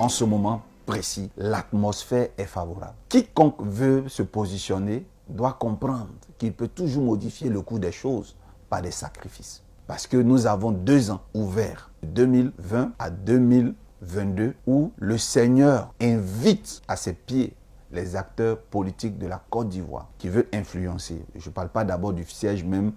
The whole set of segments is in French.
en ce moment précis, l'atmosphère est favorable. Quiconque veut se positionner doit comprendre qu'il peut toujours modifier le cours des choses par des sacrifices. Parce que nous avons 2 ans ouverts, de 2020 à 2022, où le Seigneur invite à ses pieds les acteurs politiques de la Côte d'Ivoire qui veulent influencer. Je ne parle pas d'abord du siège même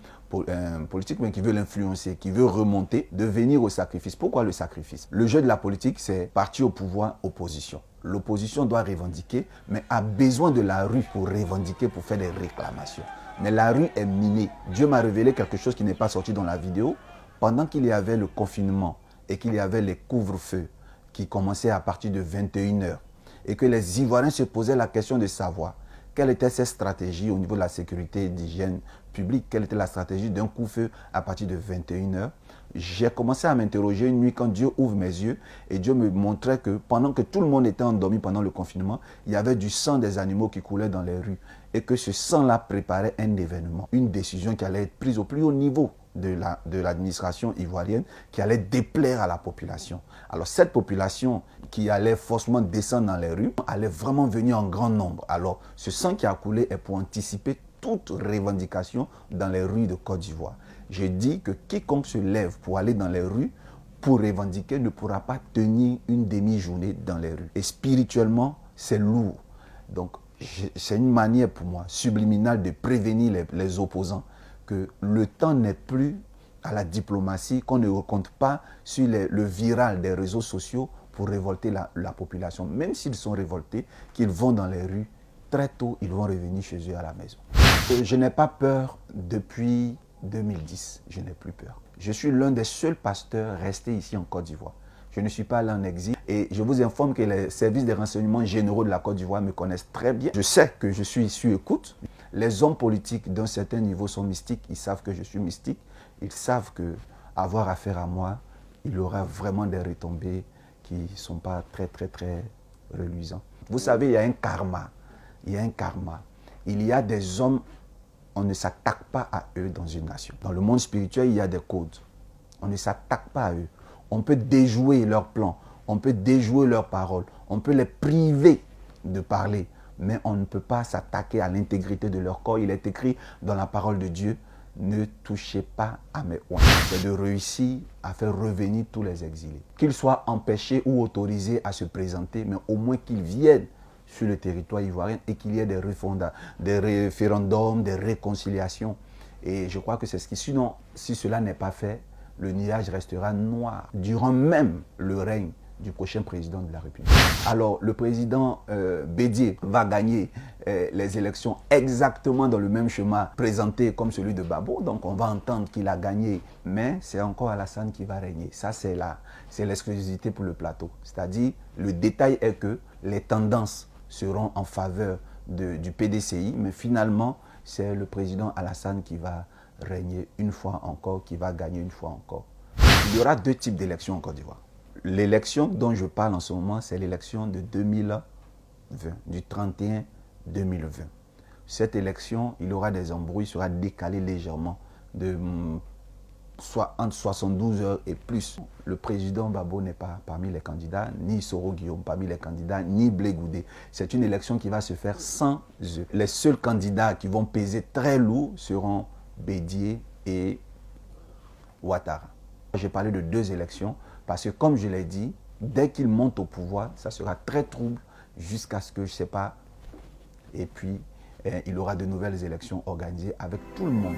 politique, mais qui veut l'influencer, qui veut remonter, de venir au sacrifice. Pourquoi le sacrifice? Le jeu de la politique, c'est parti au pouvoir, opposition. L'opposition doit revendiquer, mais a besoin de la rue pour revendiquer, pour faire des réclamations. Mais la rue est minée. Dieu m'a révélé quelque chose qui n'est pas sorti dans la vidéo. Pendant qu'il y avait le confinement et qu'il y avait les couvre-feux qui commençaient à partir de 21h, et que les Ivoiriens se posaient la question de savoir quelle était cette stratégie au niveau de la sécurité et d'hygiène publique, quelle était la stratégie d'un couvre-feu à partir de 21h. J'ai commencé à m'interroger une nuit quand Dieu ouvre mes yeux et Dieu me montrait que pendant que tout le monde était endormi pendant le confinement, il y avait du sang des animaux qui coulait dans les rues et que ce sang-là préparait un événement, une décision qui allait être prise au plus haut niveau de l'administration ivoirienne, qui allait déplaire à la population. Alors cette population qui allait forcément descendre dans les rues allait vraiment venir en grand nombre. Alors ce sang qui a coulé est pour anticiper toute revendication dans les rues de Côte d'Ivoire. Je dis que quiconque se lève pour aller dans les rues pour revendiquer ne pourra pas tenir une demi-journée dans les rues. Et spirituellement, c'est lourd. Donc c'est une manière pour moi subliminale de prévenir les opposants que le temps n'est plus à la diplomatie, qu'on ne compte pas sur le viral des réseaux sociaux pour révolter la population. Même s'ils sont révoltés, qu'ils vont dans les rues, très tôt, ils vont revenir chez eux à la maison. Je n'ai pas peur depuis 2010, je n'ai plus peur. Je suis l'un des seuls pasteurs restés ici en Côte d'Ivoire. Je ne suis pas allé en exil et je vous informe que les services des renseignements généraux de la Côte d'Ivoire me connaissent très bien. Je sais que je suis sur écoute. Les hommes politiques d'un certain niveau sont mystiques. Ils savent que je suis mystique. Ils savent qu'avoir affaire à moi, il y aura vraiment des retombées qui ne sont pas très reluisants. Vous savez, il y a un karma. Il y a un karma. Il y a des hommes, on ne s'attaque pas à eux dans une nation. Dans le monde spirituel, il y a des codes. On ne s'attaque pas à eux. On peut déjouer leurs plans, on peut déjouer leurs paroles, on peut les priver de parler, mais on ne peut pas s'attaquer à l'intégrité de leur corps. Il est écrit dans la parole de Dieu, ne touchez pas à mes oins. C'est de réussir à faire revenir tous les exilés. Qu'ils soient empêchés ou autorisés à se présenter, mais au moins qu'ils viennent sur le territoire ivoirien et qu'il y ait des référendums, des réconciliations. Et je crois que c'est ce qui, sinon, si cela n'est pas fait, le nuage restera noir durant même le règne du prochain président de la République. Alors, le président Bédié va gagner les élections exactement dans le même schéma présenté comme celui de Babo. Donc, on va entendre qu'il a gagné, mais c'est encore Alassane qui va régner. Ça, c'est l'exclusivité pour le plateau. C'est-à-dire, le détail est que les tendances seront en faveur du PDCI, mais finalement, c'est le président Alassane qui va régner une fois encore, qui va gagner une fois encore. Il y aura 2 types d'élections en Côte d'Ivoire. L'élection dont je parle en ce moment, c'est l'élection de 2020, du 31 2020. Cette élection, il y aura des embrouilles, sera décalée légèrement soit entre 72 heures et plus. Le président Babo n'est pas parmi les candidats, ni Soro Guillaume parmi les candidats, ni Blé Goudé. C'est une élection qui va se faire sans eux. Les seuls candidats qui vont peser très lourd seront Bédié et Ouattara. J'ai parlé de 2 élections parce que, comme je l'ai dit, dès qu'ils montent au pouvoir, ça sera très trouble jusqu'à ce que, je ne sais pas, et puis il y aura de nouvelles élections organisées avec tout le monde.